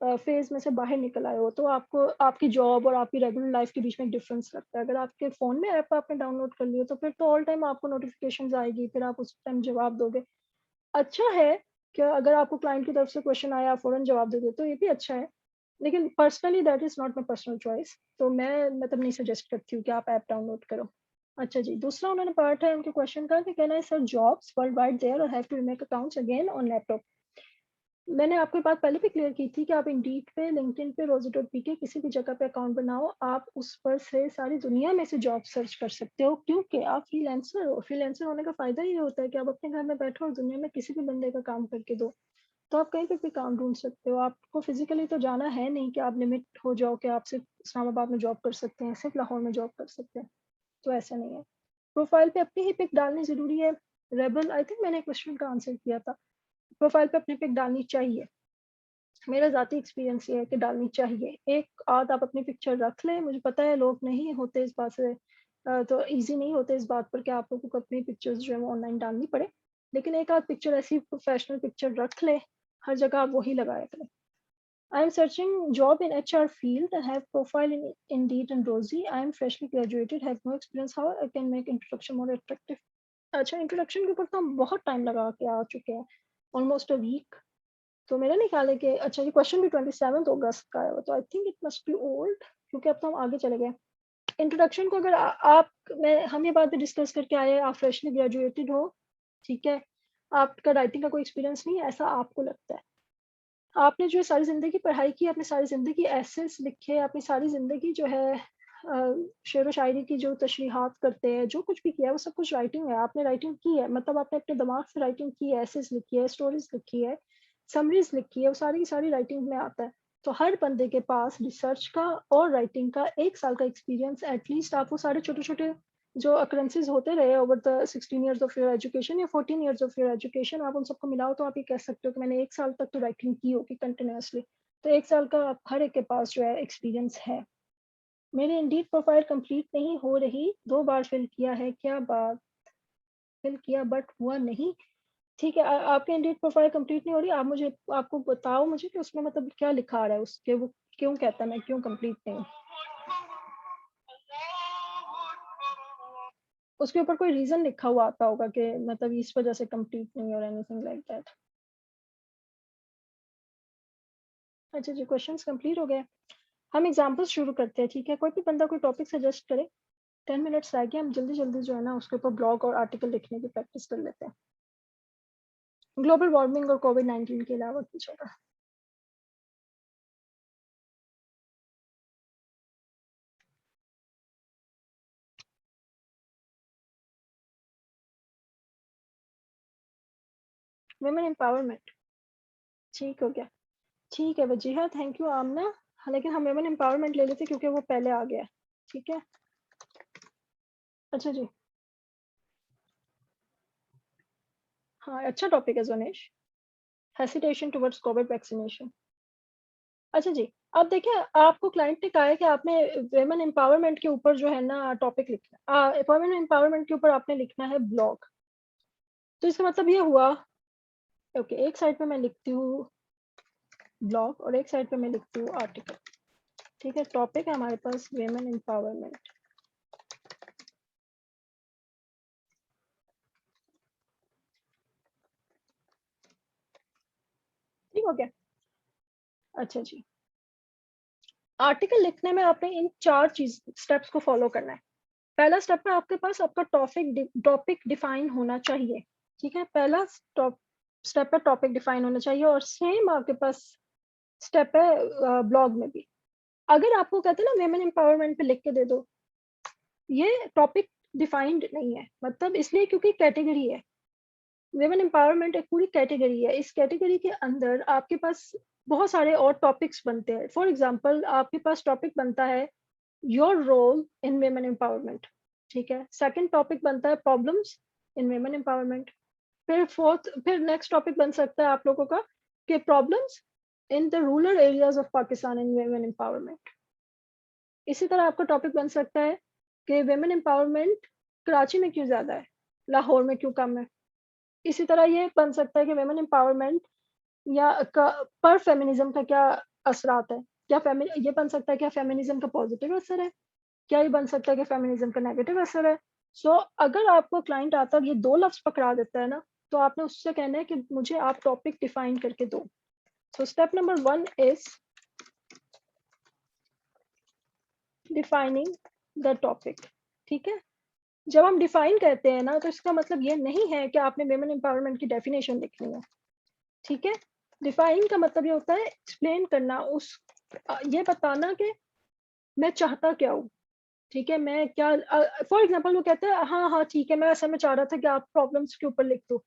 फ़ेज़ में से बाहर निकल आए हो, तो आपको आपकी जॉब और आपकी रेगुलर लाइफ़ के बीच में एक डिफ़रेंस लगता है। अगर आपके फ़ोन में ऐप आपने डाउनलोड कर ली हो, तो फिर तो ऑल टाइम आपको नोटिफ़िकेशंस आएगी, फिर आप उस टाइम जवाब दोगे। अच्छा है कि अगर आपको क्लाइंट की तरफ से क्वेश्चन आया, आप फ़ौरन जवाब दे देते हो, ये भी अच्छा है। लेकिन personally that is not my personal choice, तो मैं मतलब नहीं सजेस्ट करती हूँ कि आप ऐप डाउनलोड करो। अच्छा जी, दूसरा उन्होंने पार्ट है उनके क्वेश्चन का कि can I search jobs worldwide there or have to make accounts again on laptop? मैंने आपको ये बात पहले भी क्लियर की थी कि आप इंडीड पे, लिंक्डइन पे, रोज़ी.पी के किसी भी जगह पे अकाउंट बनाओ, आप उस पर से सारी दुनिया में से जॉब सर्च कर सकते हो, क्योंकि आप फ्रीलांसर हो। फ्रीलांसर होने का फ़ायदा ये होता है कि आप अपने घर में बैठो और दुनिया में किसी भी बंदे का काम करके दो। तो आप कहीं पे भी काम ढूँढ सकते हो। आपको फिज़िकली तो जाना है नहीं कि आप लिमिट हो जाओ कि आप सिर्फ़ इस्लामाबाद में जॉब कर सकते हैं, सिर्फ़ लाहौर में जॉब कर सकते हैं, तो ऐसा नहीं है। प्रोफ़ाइल पे अपनी ही पिक डालनी ज़रूरी है। रेबेल आई थिंक मैंने क्वेश्चन का आंसर किया था। प्रोफ़ाइल पे अपनी पिक डालनी चाहिए। मेरा ज़ाती एक्सपीरियंस ये है कि डालनी चाहिए। एक आध आप अपनी पिक्चर रख लें, मुझे पता है लोग नहीं होते इस बात से तो ईज़ी नहीं होता इस बात पर कि आप लोगों को अपनी पिक्चर्स जो है वो ऑनलाइन डालनी पड़े। लेकिन एक आध पिक्चर ऐसी प्रोफ़ेशनल पिक्चर रख लें, हर जगह आप वही लगाया करें। I am searching job in HR field. I have profile in Indeed and Rosie. I am freshly graduated, have no experience. How I can make introduction more attractive? अच्छा, इंट्रोडक्शन के ऊपर तो हम बहुत टाइम लगा के आ चुके हैं, ऑलमोस्ट अ वीक। तो मेरा नहीं ख्याल है कि अच्छा ये क्वेश्चन भी 27 अगस्त का है, तो I think it must be old, क्योंकि अब तो हम आगे चले गए। इंट्रोडक्शन को अगर आप मैं हम ये बात भी डिस्कस करके आए, आप फ्रेशली ग्रेजुएटेड हो, ठीक है, आपका राइटिंग का कोई एक्सपीरियंस नहीं है, ऐसा आपको लगता है। आपने जो सारी ज़िंदगी पढ़ाई की, अपनी सारी ज़िंदगी एसेस लिखे, अपनी सारी ज़िंदगी जो है शेरो शायरी की जो तशरीहात करते हैं, जो कुछ भी किया है वो सब कुछ राइटिंग है। आपने राइटिंग की है, मतलब आपने अपने दिमाग से राइटिंग की है, एसेस लिखी है, स्टोरीज़ लिखी है, समरीज़ लिखी है, वो सारी की सारी राइटिंग में आता है। तो हर बंदे के पास रिसर्च का और राइटिंग का 1 साल का एक्सपीरियंस एटलीस्ट, आप वो सारे छोटे-छोटे जो अकरेंसेस होते रहे over the 16 years of your education या 14 इयर्स ऑफ योर एजुकेशन, आप उन सबको मिलाओ तो आप ये कह सकते हो कि मैंने 1 साल तक तो राइटिंग की होगी कंटिन्यूअसली। तो 1 साल का आप हर एक के पास जो है एक्सपीरियंस है। मेरी इंडीड प्रोफाइल कंप्लीट नहीं हो रही, 2 बार फिल किया है, क्या बात? फिल किया बट हुआ नहीं। ठीक है, आपकी इंडीड प्रोफाइल कंप्लीट नहीं हो रही, आप मुझे आपको बताओ मुझे कि उसमें मतलब क्या लिखा आ रहा है उसके, वो क्यों कहता है मैं क्यों कंप्लीट नहीं हूँ? उसके ऊपर कोई रीज़न लिखा हुआ आता होगा कि मतलब इस वज़ह से कंप्लीट नहीं हो रहा, एनीथिंग लाइक दैट। अच्छा जी, क्वेश्चंस कंप्लीट हो गए। हम एग्ज़ाम्पल्स शुरू करते हैं, ठीक है? कोई भी बंदा कोई टॉपिक सजेस्ट करे, 10 मिनट्स रह गए, हम जल्दी-जल्दी जो है ना उसके ऊपर ब्लॉग और आर्टिकल लिखने की प्रैक्टिस कर लेते हैं। ग्लोबल वार्मिंग और कोविड-19 के अलावा कुछ होगा। वुमेन एम्पावरमेंट, ठीक हो गया। ठीक है वजीहा, थैंक यू आमना। हाँ, लेकिन हम वुमेन एम्पावरमेंट ले लेते क्योंकि वो पहले आ गया है, ठीक है? अच्छा जी, हाँ, अच्छा टॉपिक है ज़ोनेश, हेसिटेशन टुवर्ड्स कोविड वैक्सीनेशन। अच्छा जी, अब देखिए आपको क्लाइंट ने कहा है कि आपने वुमेन एम्पावरमेंट के ऊपर जो है ना टॉपिक लिखना है, वुमेन एम्पावरमेंट के ऊपर आपने लिखना है ब्लॉग। तो इसका मतलब ये हुआ, ओके, एक साइड पे मैं लिखती हूँ ब्लॉग और एक साइड पे मैं लिखती हूँ आर्टिकल, ठीक है? टॉपिक है हमारे पास वुमेन एम्पावरमेंट। ठीक हो गया? अच्छा जी, आर्टिकल लिखने में आपने इन 4 चीज़ स्टेप्स को फ़ॉलो करना है। पहला स्टेप है आपके पास आपका टॉपिक डिफाइन होना चाहिए, ठीक है? पहला स्टेप है टॉपिक डिफाइन होना चाहिए और सेम आपके पास स्टेप है ब्लॉग में भी। अगर आपको कहते हैं ना वुमेन एम्पावरमेंट पे लिख के दे दो, ये टॉपिक डिफाइंड नहीं है, मतलब इसलिए क्योंकि कैटेगरी है। वुमेन एम्पावरमेंट एक पूरी कैटेगरी है। इस कैटेगरी के अंदर आपके पास बहुत सारे और टॉपिक्स बनते हैं। फॉर एग्ज़ाम्पल आपके पास टॉपिक बनता है your role in women empowerment, ठीक है? सेकंड टॉपिक बनता है प्रॉब्लम्स इन वुमेन एम्पावरमेंट। फिर नेक्स्ट टॉपिक बन सकता है आप लोगों का कि problems in the rural areas of Pakistan in women empowerment. इसी तरह आपका टॉपिक बन सकता है कि वुमेन एम्पावरमेंट कराची में क्यों ज़्यादा है, लाहौर में क्यों कम है। इसी तरह ये बन सकता है कि वुमेन एम्पावरमेंट या का पर फेमिनिज़्म का क्या असरात है। क्या फेमि ये बन सकता है क्या फेमिनिज़्म का पॉज़िटिव असर है? क्या ये बन सकता है कि फेमिनिज़्म का नेगेटिव असर है? सो अगर आपको क्लाइंट आता है ये 2 लफ्ज़ पकड़ा देता है ना, तो आपने उससे कहना है कि मुझे आप टॉपिक डिफाइन करके दो। So step number 1 is defining the topic, ठीक है? जब हम डिफाइन कहते हैं ना, तो इसका मतलब ये नहीं है कि आपने वुमेन एम्पावरमेंट की डेफिनेशन लिखनी है, ठीक है? डिफाइन का मतलब ये होता है एक्सप्लेन करना, ये बताना कि मैं चाहता क्या हूँ, ठीक है? मैं क्या फॉर एग्ज़ाम्पल वो कहता है हाँ, हाँ, ठीक है, मैं असल में चाह रहा था कि आप प्रॉब्लम्स के ऊपर लिख दो।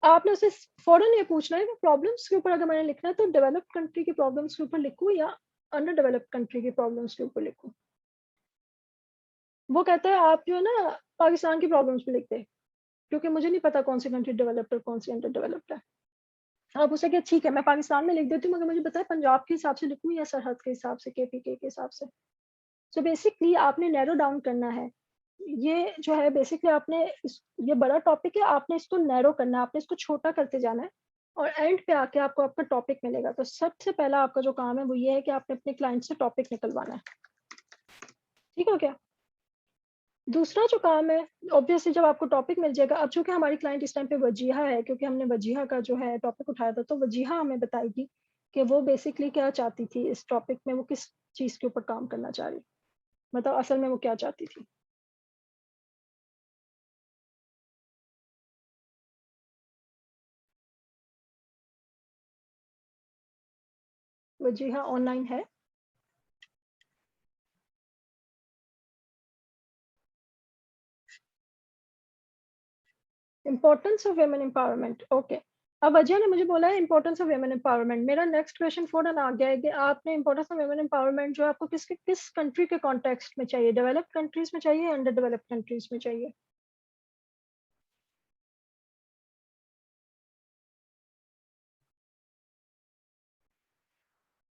आपने उससे फ़ौरन ये पूछना है कि प्रॉब्लम्स के ऊपर अगर मैंने लिखना है तो डेवलप्ड कंट्री की प्रॉब्लम्स के ऊपर लिखूँ या अंडर डेवलप्ड कंट्री की प्रॉब्लम्स के ऊपर लिखूँ? वो कहता है आप जो है ना पाकिस्तान की प्रॉब्लम्स पे लिख दें, क्योंकि मुझे नहीं पता कौन सी कंट्री डेवलप्ड है और कौन सी अंडर डेवलप्ड है। आप उससे कहिए ठीक है मैं पाकिस्तान में लिख देती हूँ, मगर मुझे बताएँ पंजाब के हिसाब से लिखूँ या सरहद के हिसाब से, केपीके के हिसाब से? सो बेसिकली आपने नैरो डाउन करना है। ये जो है बेसिकली आपने ये बड़ा टॉपिक है, आपने इसको नैरो करना है, आपने इसको छोटा करते जाना है और एंड पे आके आपको आपका टॉपिक मिलेगा। तो सबसे पहला आपका जो काम है वो ये है कि आपने अपने क्लाइंट से टॉपिक निकलवाना है। ठीक हो गया? दूसरा जो काम है, ऑब्वियसली जब आपको टॉपिक मिल जाएगा, अब चूँकि हमारी क्लाइंट इस टाइम पे वजीहा है, क्योंकि हमने वजीहा का जो है टॉपिक उठाया था, तो वजीहा हमें बताएगी कि वो बेसिकली क्या चाहती थी इस टॉपिक में, वो किस चीज़ के ऊपर काम करना चाह रही, मतलब असल में वो क्या चाहती थी। वजीहा ऑनलाइन है? Importance of women empowerment, okay. अब अजय ने मुझे बोला है इम्पोर्टेंस ऑफ वुमेन एम्पावरमेंट। मेरा नेक्स्ट क्वेश्चन फौरन आ गया है कि आपने इम्पोर्टेंस ऑफ वुमेन एम्पावरमेंट जो है आपको किस कंट्री के कॉन्टेक्स्ट में चाहिए, डेवलप्ड कंट्रीज में चाहिए या अंडर डेवलप्ड कंट्रीज में चाहिए?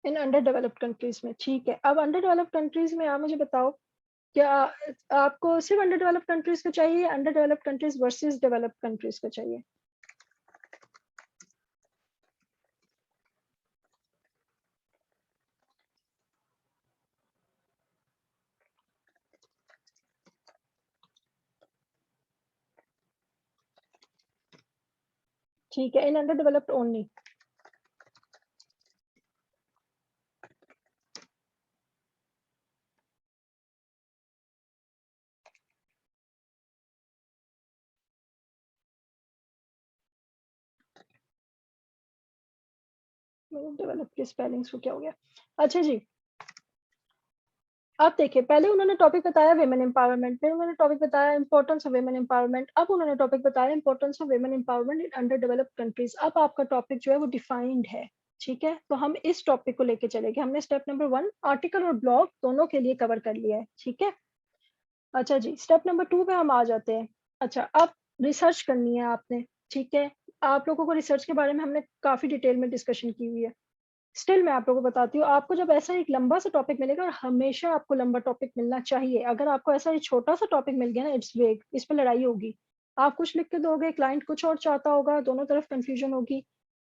इन अंडर डेवलप्ड कंट्रीज में, ठीक है। अब अंडर डेवलप्ड कंट्रीज में आप मुझे बताओ, क्या आपको सिर्फ अंडर डेवलप्ड कंट्रीज का चाहिए, under developed countries versus developed countries का चाहिए? ठीक है, in under developed only. Develop की स्पेलिंग्स को क्या हो गया? अच्छा जी, अब देखिए, पहले उन्होंने टॉपिक बताया वुमेन एम्पावरमेंट, फिर उन्होंने टॉपिक बताया इंपॉर्टेंस ऑफ वुमेन एम्पावरमेंट, अब उन्होंने टॉपिक बताया importance of women empowerment in under developed countries. अब आपका टॉपिक जो है वो डिफाइंड है, ठीक है। तो हम इस टॉपिक को लेके चलेंगे। हमने स्टेप नंबर 1 आर्टिकल और ब्लॉग दोनों के लिए कवर कर लिया है, ठीक है। अच्छा जी, स्टेप नंबर 2 पे हम आ जाते हैं। अच्छा, अब रिसर्च करनी है आपने, ठीक है। आप लोगों को रिसर्च के बारे में हमने काफ़ी डिटेल में डिस्कशन की हुई है। स्टिल मैं आप लोगों को बताती हूँ, आपको जब ऐसा एक लंबा सा टॉपिक मिलेगा, और हमेशा आपको लंबा टॉपिक मिलना चाहिए। अगर आपको ऐसा एक छोटा सा टॉपिक मिल गया ना, इट्स वेग, इस पे लड़ाई होगी। आप कुछ लिख के दोगे, क्लाइंट कुछ और चाहता होगा, दोनों तरफ कन्फ्यूजन होगी।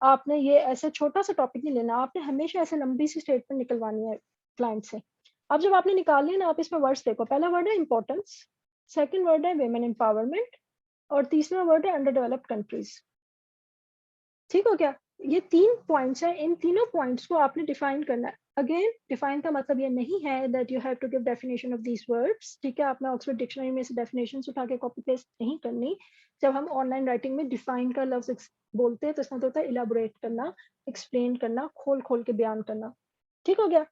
आपने ये ऐसे छोटा सा टॉपिक नहीं लेना, आपने हमेशा ऐसे लंबी सी स्टेटमेंट निकलवानी है क्लाइंट से। अब जब आपने निकाल लिया ना, आप इसमें वर्ड्स देखो, पहला वर्ड है इंपॉर्टेंस, सेकंड वर्ड है वेमेन एम्पावरमेंट, और तीसरा वर्ड है अंडर डेवलप्ड कंट्रीज। ठीक हो गया? ये 3 पॉइंट्स हैं, इन तीनों पॉइंट्स को आपने डिफाइन करना है। अगेन, डिफाइन का मतलब ये नहीं है that you have to give definition of these words, ठीक है? आपने ऑक्सफोर्ड डिक्शनरी में से डेफिनेशंस उठा के कॉपी पेस्ट नहीं करनी। जब हम ऑनलाइन राइटिंग में डिफाइन का लफ्ज़ बोलते हैं, तो इसका मतलब होता है इलैबोरेट करना, एक्सप्लेन करना, खोल-खोल के बयान करना। ठीक हो गया?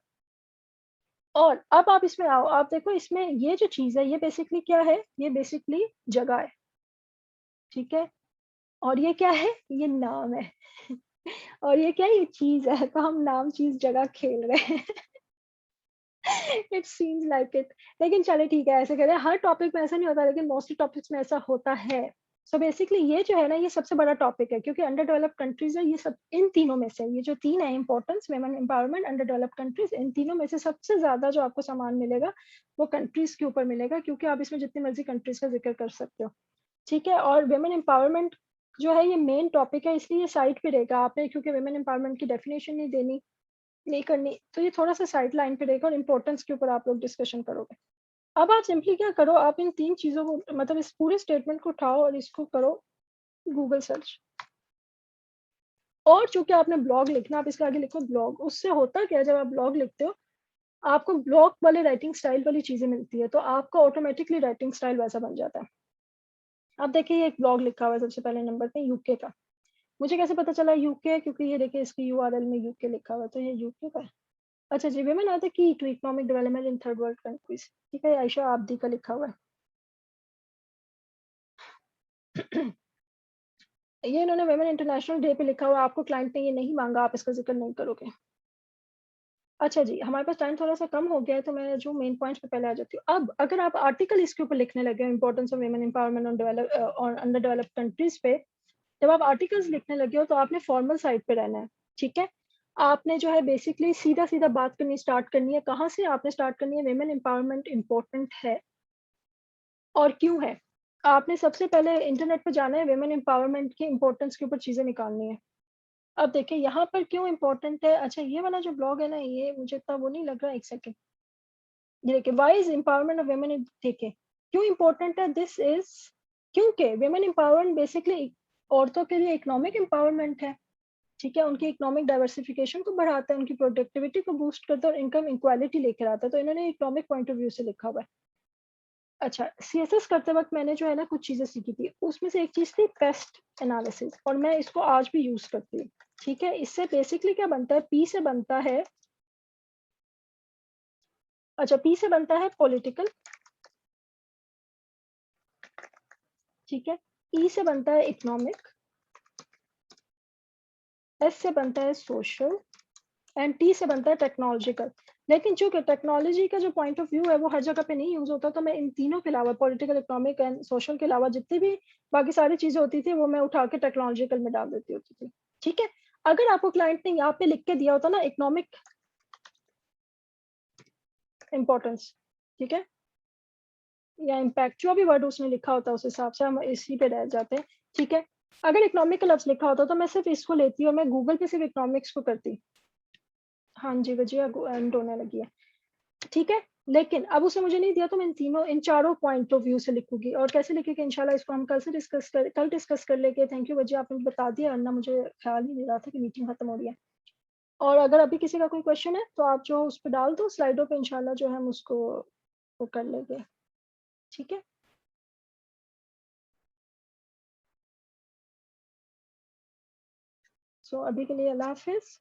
और अब आप इसमें आओ, आप देखो इसमें ये जो चीज़ है, ये बेसिकली क्या है? ये बेसिकली जगह है, ठीक है? और ये क्या है? ये नाम है। और ये क्या है? ये चीज़ है, तो हम नाम, चीज़, जगह खेल रहे हैं। It seems like it. लेकिन चलिए ठीक है, ऐसे करें, हर टॉपिक में ऐसा नहीं होता, लेकिन मोस्टली टॉपिक्स में ऐसा होता है। सो बेसिकली ये जो है ना, ये सबसे बड़ा टॉपिक है, क्योंकि अंडर डेवलप्ड कंट्रीज़ है, ये सब इन तीनों में से, ये जो 3 है, importance, women empowerment, under developed countries, इन तीनों में से सबसे ज़्यादा जो आपको सामान मिलेगा, वो कंट्रीज़ के ऊपर मिलेगा, क्योंकि आप इसमें जितनी मर्ज़ी कंट्रीज़ का ज़िक्र कर सकते हो। ठीक है? और वुमेन एम्पावरमेंट जो है, ये मेन टॉपिक है, इसलिए ये साइड पे रहेगा। आपने क्योंकि वुमेन एम्पावरमेंट की डेफिनेशन नहीं देनी, नहीं करनी, तो ये थोड़ा-सा साइड लाइन पे रहेगा और इम्पोर्टेंस के ऊपर आप लोग डिस्कशन करोगे। अब आप सिंपली क्या करो, आप इन 3 चीज़ों को, मतलब इस पूरे स्टेटमेंट को उठाओ और इसको करो गूगल सर्च। और चूँकि आपने ब्लॉग लिखना, आप इसके आगे लिखो ब्लॉग। उससे होता क्या है, जब आप ब्लॉग लिखते हो, आपको ब्लॉग वाले राइटिंग स्टाइल वाली चीज़ें मिलती है, तो आपका ऑटोमैटिकली राइटिंग स्टाइल वैसा बन जाता है। अब देखिए, ये एक ब्लॉग लिखा हुआ है सबसे पहले नंबर पे, यूके का। मुझे कैसे पता चला यूके? क्योंकि ये देखिए, इसकी यूआरएल में यूके लिखा हुआ है, तो ये यूके का है। अच्छा जी, women are the key to economic development in third world countries। ठीक है, आयशा आब्दी का लिखा हुआ है। ये इन्होंने women इंटरनेशनल डे पे लिखा हुआ है, आपको क्लाइंट ने ये नहीं मांगा, आप इसका जिक्र नहीं करोगे। अच्छा जी, हमारे पास टाइम थोड़ा सा कम हो गया है, तो मैं जो मेन पॉइंट्स पे पहले आ जाती हूँ। अब अगर आप आर्टिकल इसके ऊपर लिखने लगे हो, importance of women empowerment on under developed countries पे, जब आप आर्टिकल्स लिखने लगे हो, तो आपने फॉर्मल साइड पे रहना है, ठीक है? आपने जो है बेसिकली सीधा-सीधा बात करनी स्टार्ट करनी है। कहाँ से आपने स्टार्ट करनी है? वुमेन एम्पावरमेंट इम्पोर्टेंट है और क्यों है? आपने सबसे पहले इंटरनेट पे जाना है, वुमेन एम्पावरमेंट की इम्पोर्टेंस के ऊपर चीज़ें निकालनी है। अब देखिए यहाँ पर क्यों इम्पोर्टेंट है, अच्छा ये वाला जो ब्लॉग है ना, ये मुझे इतना वो नहीं लग रहा है, 1 सेकंड। ये देखिए, why is empowerment of women in, देखिए, क्यों इम्पोर्टेंट है, दिस इज़ क्योंकि वुमेन एम्पावरमेंट बेसिकली औरतों के लिए इकोनॉमिक एम्पावरमेंट है, ठीक है? उनकी इकोनॉमिक डाइवर्सिफिकेशन को बढ़ाता है, उनकी प्रोडक्टिविटी को बूस्ट करता है और इनकम इक्वालिटी लेकर आता है। तो इन्होंने इकोनॉमिक पॉइंट ऑफ व्यू से लिखा हुआ है। अच्छा, सीएसएस करते वक़्त मैंने जो है ना कुछ चीज़ें सीखी थी। उसमें से एक चीज़ थी पेस्ट एनालिसिस और मैं इसको आज भी यूज़ करती हूँ, ठीक है? इससे बेसिकली क्या बनता है, पी से बनता है, अच्छा पी से बनता है पॉलिटिकल, ठीक है? ई से बनता है इकोनॉमिक, एस से बनता है सोशल एंड टी से बनता है टेक्नोलॉजिकल। लेकिन चूँकि टेक्नोलॉजी का जो पॉइंट ऑफ व्यू है वो हर जगह पे नहीं यूज़ होता, तो मैं इन तीनों के अलावा पॉलिटिकल, इकोनॉमिक एंड सोशल के अलावा जितनी भी बाकी सारी चीज़ें होती थी वो मैं उठा के टेक्नोलॉजिकल में डाल देती होती थी, ठीक है? अगर आपको क्लाइंट ने यहाँ पे लिख के दिया होता ना इकोनॉमिक इम्पोर्टेंस, ठीक है? या इम्पैक्ट, जो भी वर्ड उसने लिखा होता है उस हिसाब से हम इसी पे रह जाते हैं, ठीक है? अगर इकोनॉमिक का लफ्ज़ लिखा होता तो मैं सिर्फ़ इसको लेती और मैं गूगल पे सिर्फ़ इकोनॉमिक्स को करती। हाँ जी, वजीहा गो एंड होने लगी है। ठीक है? लेकिन अब उसने मुझे नहीं दिया तो मैं इन चारों पॉइंट ऑफ व्यू से लिखूँगी और कैसे लिखेंगे इंशाल्लाह इसको हम कल डिस्कस कर लेंगे। थैंक यू वजीहा, आपने बता दिया, वरना मुझे ख़्याल ही नहीं रहा था कि मीटिंग खत्म हो रही है। और अगर अभी किसी का कोई क्वेश्चन है तो आप जो उस पे डाल दो स्लाइडों पे, इंशाल्लाह जो है हम उसको वो कर लेंगे। ठीक है? सो अभी के लिए अल्लाह हाफ़िज़।